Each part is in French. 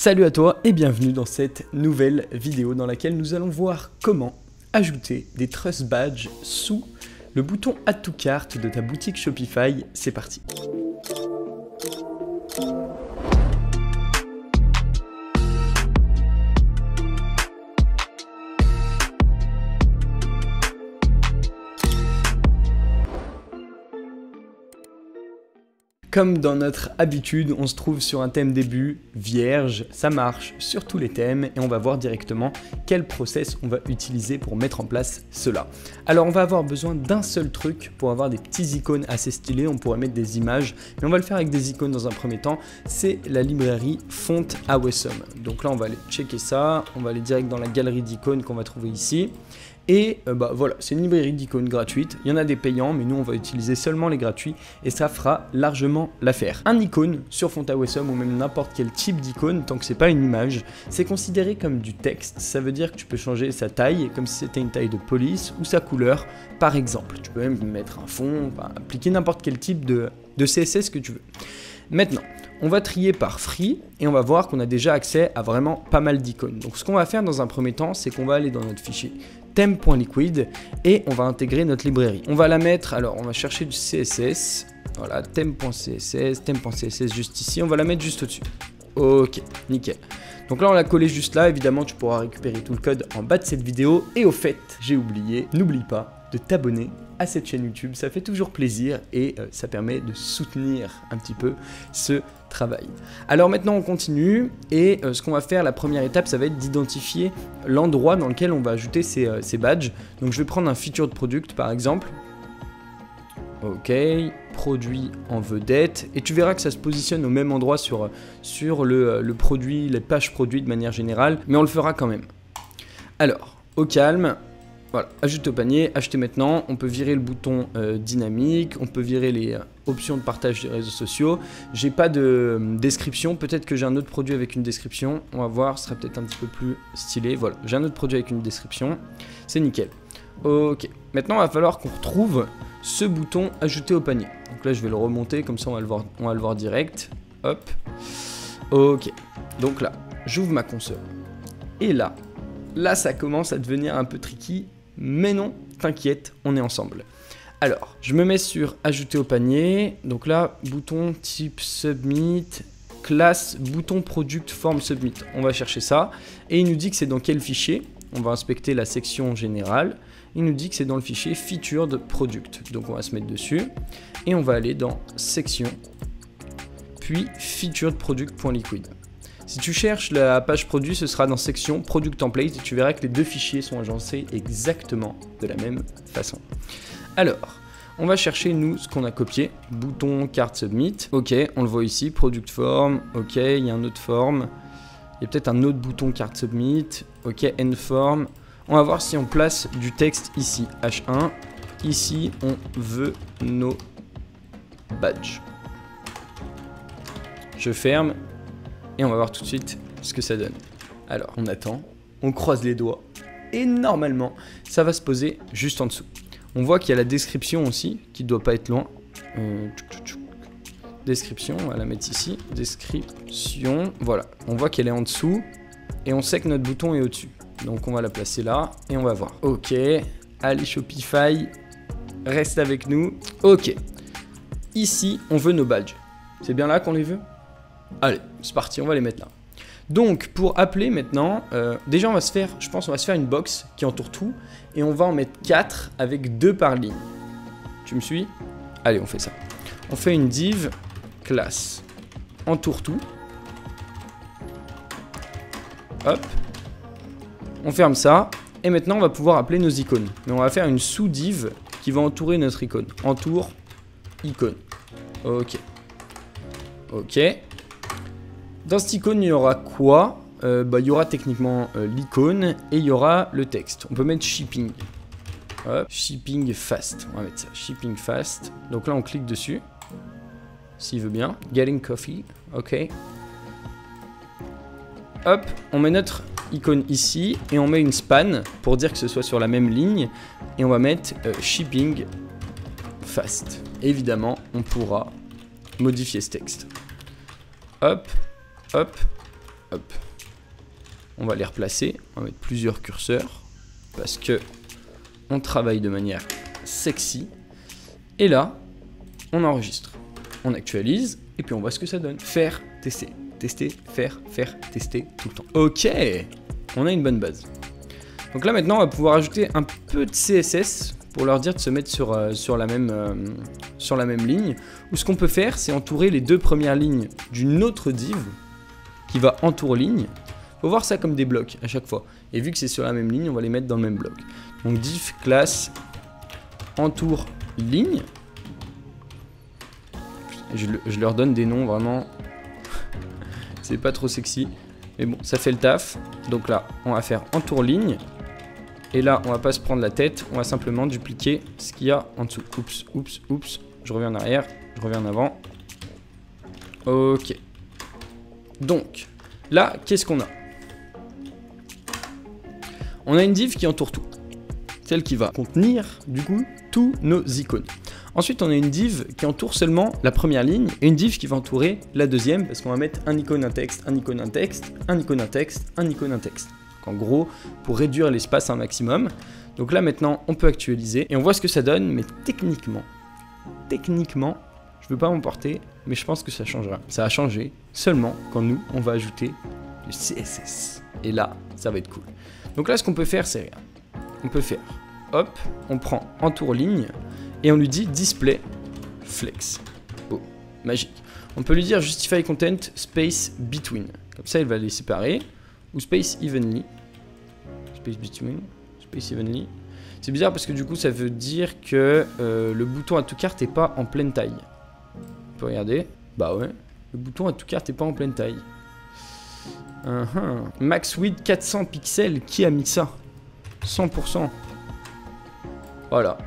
Salut à toi et bienvenue dans cette nouvelle vidéo dans laquelle nous allons voir comment ajouter des Trust Badges sous le bouton Add to Cart de ta boutique Shopify. C'est parti. Comme dans notre habitude, on se trouve sur un thème début vierge, ça marche sur tous les thèmes et on va voir directement quel process on va utiliser pour mettre en place cela. Alors on va avoir besoin d'un seul truc pour avoir des petits icônes assez stylés, on pourrait mettre des images, mais on va le faire avec des icônes dans un premier temps, c'est la librairie Font Awesome. Donc là on va aller checker ça, on va aller direct dans la galerie d'icônes qu'on va trouver ici. Et voilà, c'est une librairie d'icônes gratuite. Il y en a des payants, mais nous on va utiliser seulement les gratuits et ça fera largement l'affaire. Un icône sur Font Awesome ou même n'importe quel type d'icône, tant que c'est pas une image, c'est considéré comme du texte. Ça veut dire que tu peux changer sa taille, comme si c'était une taille de police, ou sa couleur, par exemple. Tu peux même mettre un fond, appliquer n'importe quel type de CSS que tu veux. Maintenant, on va trier par free et on va voir qu'on a déjà accès à vraiment pas mal d'icônes. Donc ce qu'on va faire dans un premier temps, c'est qu'on va aller dans notre fichier theme.liquid et on va intégrer notre librairie. On va la mettre, alors on va chercher du CSS, voilà, theme.css juste ici, on va la mettre juste au-dessus. Ok, nickel. Donc là on l'a collé juste là, évidemment tu pourras récupérer tout le code en bas de cette vidéo. Et au fait, j'ai oublié, n'oublie pas de t'abonner à cette chaîne YouTube, ça fait toujours plaisir et ça permet de soutenir un petit peu ce travail. Alors maintenant on continue et ce qu'on va faire, la première étape, ça va être d'identifier l'endroit dans lequel on va ajouter ces badges. Donc je vais prendre un featured product par exemple. Ok, produit en vedette, et tu verras que ça se positionne au même endroit sur le produit, les pages produits de manière générale, mais on le fera quand même. Alors, au calme. Voilà, ajoute au panier, acheter maintenant, on peut virer le bouton dynamique, on peut virer les options de partage des réseaux sociaux. J'ai pas de description, peut-être que j'ai un autre produit avec une description, on va voir, ce sera peut-être un petit peu plus stylé. Voilà, j'ai un autre produit avec une description, c'est nickel. Ok, maintenant il va falloir qu'on retrouve ce bouton ajouter au panier. Donc là je vais le remonter, comme ça on va le voir direct. Hop, ok, donc là, j'ouvre ma console. Et là ça commence à devenir un peu tricky. Mais non, t'inquiète, on est ensemble. Alors, je me mets sur ajouter au panier. Donc là, bouton type submit, classe, bouton product form submit. On va chercher ça. Et il nous dit que c'est dans quel fichier. On va inspecter la section générale. Il nous dit que c'est dans le fichier featured product. Donc on va se mettre dessus. Et on va aller dans section, puis featured product.liquid. Si tu cherches la page produit, ce sera dans section product template et tu verras que les deux fichiers sont agencés exactement de la même façon. Alors, on va chercher nous ce qu'on a copié, bouton cart submit, ok, on le voit ici, product form, ok, il y a un autre form, il y a peut-être un autre bouton cart submit, ok, end form. On va voir si on place du texte ici, H1, ici on veut nos badges. Je ferme. Et on va voir tout de suite ce que ça donne. Alors, on attend, on croise les doigts, et normalement, ça va se poser juste en dessous. On voit qu'il y a la description aussi, qui ne doit pas être loin. Description, on va la mettre ici. Description, voilà. On voit qu'elle est en dessous, et on sait que notre bouton est au-dessus. Donc, on va la placer là, et on va voir. Ok, allez Shopify, reste avec nous. Ok, ici, on veut nos badges. C'est bien là qu'on les veut ? Allez, c'est parti, on va les mettre là. Donc, pour appeler maintenant, déjà on va se faire, je pense, on va se faire une box qui entoure tout. Et on va en mettre 4 avec 2 par ligne. Tu me suis? Allez, on fait ça. On fait une div classe entoure tout. Hop. On ferme ça. Et maintenant, on va pouvoir appeler nos icônes. Mais on va faire une sous-div qui va entourer notre icône. Entoure icône. Ok. Ok. Dans cette icône, il y aura quoi? Il y aura techniquement l'icône et il y aura le texte. On peut mettre shipping. Hop, shipping fast. On va mettre ça, shipping fast. Donc là, on clique dessus. S'il veut bien. Getting coffee. Ok. Hop, on met notre icône ici et on met une span pour dire que ce soit sur la même ligne. Et on va mettre shipping fast. Évidemment, on pourra modifier ce texte. Hop. Hop, Hop. On va les replacer. On va mettre plusieurs curseurs. Parce que on travaille de manière sexy. Et là, on enregistre. On actualise. Et puis on voit ce que ça donne. Faire, tester. Tester, faire, tester tout le temps. Ok. On a une bonne base. Donc là maintenant, on va pouvoir ajouter un peu de CSS pour leur dire de se mettre sur la même ligne. Ou ce qu'on peut faire, c'est entourer les deux premières lignes d'une autre div qui va entoure ligne. Il faut voir ça comme des blocs à chaque fois. Et vu que c'est sur la même ligne, on va les mettre dans le même bloc. Donc div classe entoure ligne. Je leur donne des noms vraiment... c'est pas trop sexy. Mais bon, ça fait le taf. Donc là, on va faire entoure ligne. Et là, on va pas se prendre la tête. On va simplement dupliquer ce qu'il y a en dessous. Oups, oups, oups. Je reviens en arrière. Je reviens en avant. Ok. Donc, là, qu'est-ce qu'on a? On a une div qui entoure tout. Celle qui va contenir, du coup, tous nos icônes. Ensuite, on a une div qui entoure seulement la première ligne et une div qui va entourer la deuxième parce qu'on va mettre un icône, un texte, un icône, un texte, un icône, un texte, un icône, un texte. Donc, en gros, pour réduire l'espace un maximum. Donc là, maintenant, on peut actualiser et on voit ce que ça donne, mais techniquement, je ne veux pas m'emporter, mais je pense que ça changera. Ça va changer seulement quand nous, on va ajouter le CSS. Et là, ça va être cool. Donc là, ce qu'on peut faire, c'est rien. On peut faire, hop, on prend entoure ligne et on lui dit display flex. Oh, magique. On peut lui dire justify content space between. Comme ça, il va les séparer. Ou space evenly. Space between. Space evenly. C'est bizarre parce que du coup, ça veut dire que le bouton à tout carte n'est pas en pleine taille. On peut regarder. Bah ouais. Le bouton à tout carte n'est pas en pleine taille. Max width 400 pixels. Qui a mis ça? 100%. Voilà.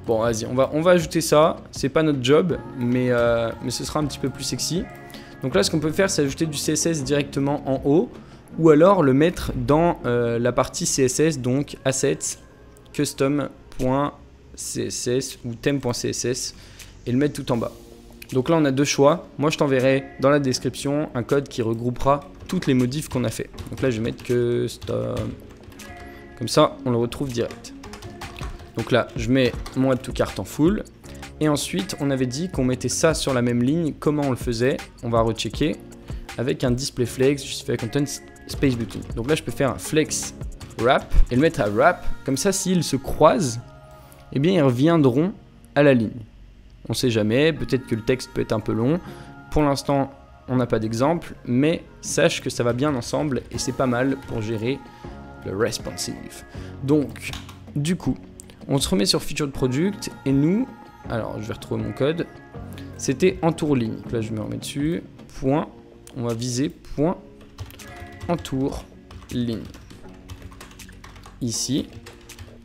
Bon, vas-y, on va ajouter ça. C'est pas notre job, mais ce sera un petit peu plus sexy. Donc là, ce qu'on peut faire, c'est ajouter du CSS directement en haut, ou alors le mettre dans la partie CSS, donc assets, custom.css ou theme.css, et le mettre tout en bas. Donc là, on a deux choix. Moi, je t'enverrai dans la description un code qui regroupera toutes les modifs qu'on a fait. Donc là, je vais mettre custom. Comme ça, on le retrouve direct. Donc là, je mets mon add to cart en full. Et ensuite, on avait dit qu'on mettait ça sur la même ligne. Comment on le faisait? On va rechecker avec un display flex, justify content space between. Donc là, je peux faire un flex wrap et le mettre à wrap. Comme ça, s'ils se croisent, eh bien, ils reviendront à la ligne. On ne sait jamais, peut-être que le texte peut être un peu long. Pour l'instant, on n'a pas d'exemple, mais sache que ça va bien ensemble et c'est pas mal pour gérer le responsive. Donc, du coup, on se remet sur featured product et nous, alors je vais retrouver mon code, c'était entoure ligne. Là, je me remets dessus, point, on va viser point entoure ligne. Ici,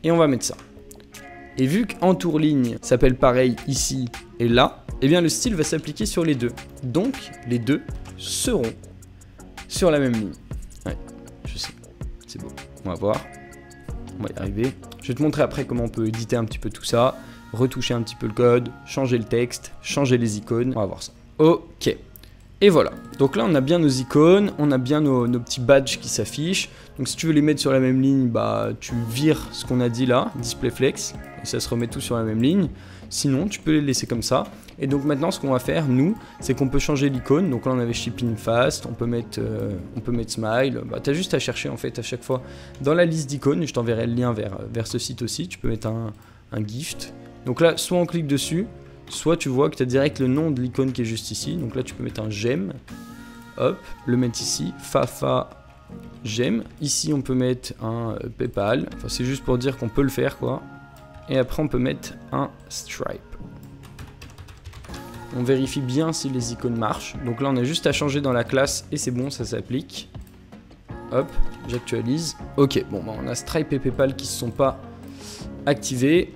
et on va mettre ça. Et vu qu'entoure ligne s'appelle pareil ici et là, eh bien le style va s'appliquer sur les deux. Donc, les deux seront sur la même ligne. Ouais, je sais, c'est beau. On va voir. On va y arriver. Je vais te montrer après comment on peut éditer un petit peu tout ça, retoucher un petit peu le code, changer le texte, changer les icônes. On va voir ça. Ok. Et voilà. Donc là, on a bien nos icônes, on a bien nos petits badges qui s'affichent. Donc si tu veux les mettre sur la même ligne, bah tu vires ce qu'on a dit là, display flex, et ça se remet tout sur la même ligne. Sinon, tu peux les laisser comme ça. Et donc maintenant, ce qu'on va faire, nous, c'est qu'on peut changer l'icône. Donc là, on avait shipping fast, on peut mettre smile. Bah, tu as juste à chercher en fait à chaque fois dans la liste d'icônes. Je t'enverrai le lien vers ce site aussi. Tu peux mettre un gift. Donc là, soit on clique dessus, soit tu vois que tu as direct le nom de l'icône qui est juste ici. Donc là, tu peux mettre un j'aime. Hop, le mettre ici. Fafa j'aime. Ici, on peut mettre un PayPal. Enfin, c'est juste pour dire qu'on peut le faire, quoi. Et après, on peut mettre un stripe. On vérifie bien si les icônes marchent. Donc là, on a juste à changer dans la classe et c'est bon, ça s'applique. Hop, j'actualise. Ok, bon, bah, on a Stripe et PayPal qui ne se sont pas activés.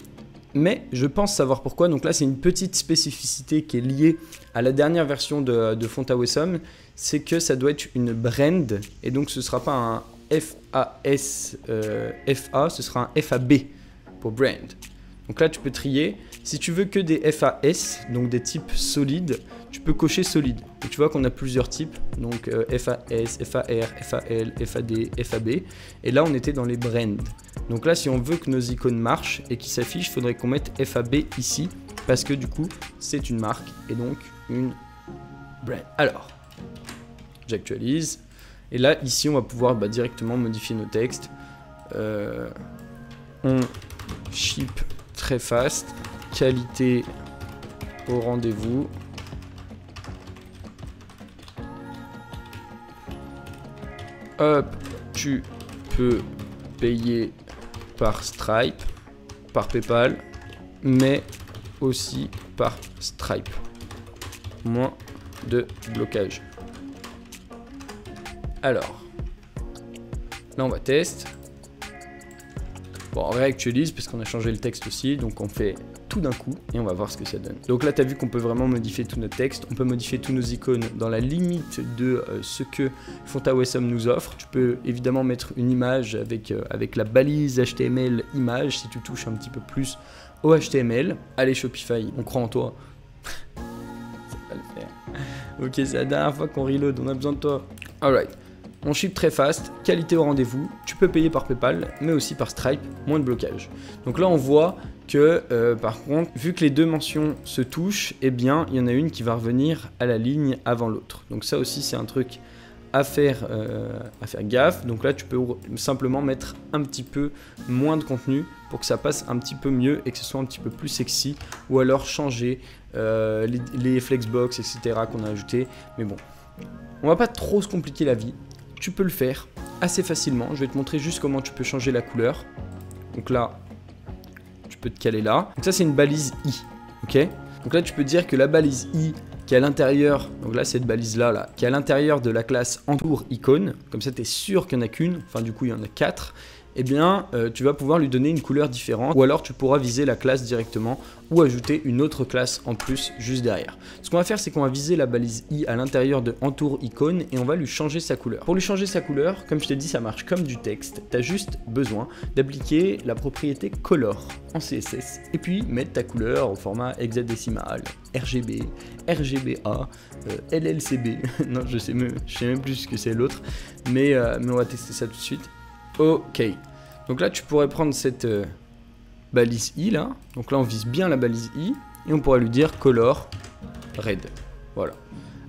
Mais je pense savoir pourquoi. Donc là, c'est une petite spécificité qui est liée à la dernière version de Font Awesome. C'est que ça doit être une brand. Et donc, ce ne sera pas un FAS, FA, ce sera un FAB pour brand. Donc là, tu peux trier. Si tu veux que des FAS, donc des types solides, tu peux cocher solide. Et tu vois qu'on a plusieurs types, donc FAS, FAR, FAL, FAD, FAB. Et là, on était dans les brands. Donc là, si on veut que nos icônes marchent et qu'ils s'affichent, il faudrait qu'on mette FAB ici, parce que du coup, c'est une marque et donc une brand. Alors, j'actualise. Et là, ici, on va pouvoir directement modifier nos textes. On ship très fast, qualité au rendez-vous. Hop, tu peux payer par Stripe, par PayPal, mais aussi par Stripe. Moins de blocage. Alors, là on va tester. Bon, on réactualise parce qu'on a changé le texte aussi, donc on fait tout d'un coup et on va voir ce que ça donne. Donc là, tu as vu qu'on peut vraiment modifier tout notre texte, on peut modifier tous nos icônes dans la limite de ce que Fontawesome nous offre. Tu peux évidemment mettre une image avec la balise HTML image si tu touches un petit peu plus au HTML. Allez Shopify, on croit en toi. Ça va le faire. Ok, c'est la dernière fois qu'on reload, on a besoin de toi. Alright. On ship très fast, qualité au rendez-vous, tu peux payer par PayPal, mais aussi par Stripe, moins de blocage. Donc là, on voit que, par contre, vu que les deux mentions se touchent, eh bien, il y en a une qui va revenir à la ligne avant l'autre. Donc ça aussi, c'est un truc à faire gaffe. Donc là, tu peux simplement mettre un petit peu moins de contenu pour que ça passe un petit peu mieux et que ce soit un petit peu plus sexy, ou alors changer les flexbox, etc. qu'on a ajouté. Mais bon, on va pas trop se compliquer la vie. Tu peux le faire assez facilement. Je vais te montrer juste comment tu peux changer la couleur. Donc là, tu peux te caler là. Donc ça, c'est une balise I. Ok. Donc là, tu peux dire que la balise I qui est à l'intérieur, donc là, cette balise-là, qui est à l'intérieur de la classe entour icône, comme ça, tu es sûr qu'il n'y en a qu'une. Enfin, du coup, il y en a 4. Eh bien, tu vas pouvoir lui donner une couleur différente, ou alors tu pourras viser la classe directement ou ajouter une autre classe en plus juste derrière. Ce qu'on va faire, c'est qu'on va viser la balise I à l'intérieur de entour icône et on va lui changer sa couleur. Pour lui changer sa couleur, comme je t'ai dit, ça marche comme du texte. Tu as juste besoin d'appliquer la propriété color en CSS et puis mettre ta couleur au format hexadécimal, RGB, RGBA, LLCB. Non, je sais même plus ce que c'est l'autre, mais on va tester ça tout de suite. Ok, donc là tu pourrais prendre cette balise I là, donc là on vise bien la balise I et on pourrait lui dire color red, voilà.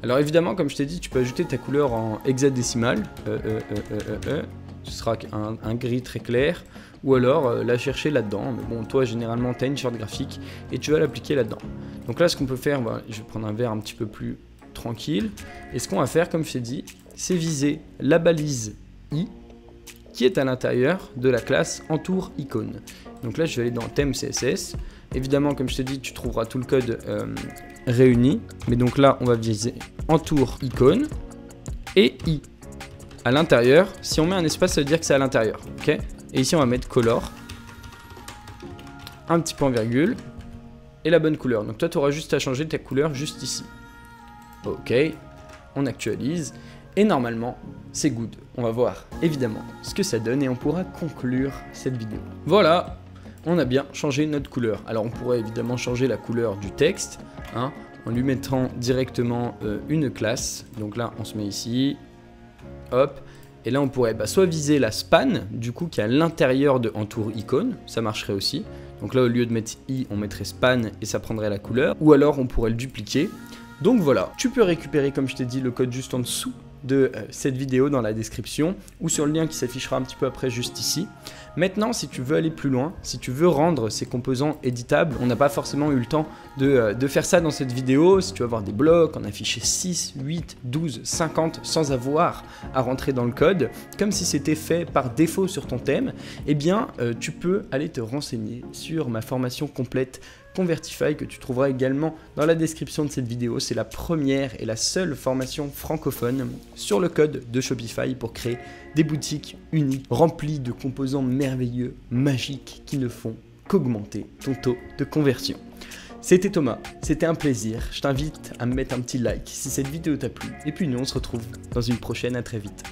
Alors évidemment comme je t'ai dit tu peux ajouter ta couleur en hexadécimal, ce sera un gris très clair, ou alors la chercher là-dedans, mais bon toi généralement tu as une charte graphique et tu vas l'appliquer là-dedans. Donc là ce qu'on peut faire, je vais prendre un vert un petit peu plus tranquille, et ce qu'on va faire comme je t'ai dit, c'est viser la balise I qui est à l'intérieur de la classe entour icône. Donc là, je vais aller dans thème CSS. Évidemment, comme je t'ai dit, tu trouveras tout le code réuni. Mais donc là, on va viser entour icône et I. À l'intérieur, si on met un espace, ça veut dire que c'est à l'intérieur. Okay, et ici, on va mettre color, un petit point virgule et la bonne couleur. Donc toi, tu auras juste à changer ta couleur juste ici. Ok, on actualise. Et normalement, c'est good. On va voir évidemment ce que ça donne et on pourra conclure cette vidéo. Voilà, on a bien changé notre couleur. Alors on pourrait évidemment changer la couleur du texte en lui mettant directement une classe. Donc là, on se met ici, hop. Et là, on pourrait soit viser la span, du coup, qui est à l'intérieur de entour icône. Ça marcherait aussi. Donc là, au lieu de mettre I, on mettrait span et ça prendrait la couleur. Ou alors, on pourrait le dupliquer. Donc voilà, tu peux récupérer, comme je t'ai dit, le code juste en dessous de cette vidéo dans la description ou sur le lien qui s'affichera un petit peu après juste ici. Maintenant, si tu veux aller plus loin, si tu veux rendre ces composants éditables, on n'a pas forcément eu le temps de faire ça dans cette vidéo. Si tu veux avoir des blocs, en afficher 6, 8, 12, 50 sans avoir à rentrer dans le code, comme si c'était fait par défaut sur ton thème, eh bien, tu peux aller te renseigner sur ma formation complète Convertify que tu trouveras également dans la description de cette vidéo. C'est la première et la seule formation francophone sur le code de Shopify pour créer des boutiques uniques remplies de composants merveilleux, magiques qui ne font qu'augmenter ton taux de conversion. C'était Thomas, c'était un plaisir. Je t'invite à me mettre un petit like si cette vidéo t'a plu. Et puis nous on se retrouve dans une prochaine, à très vite.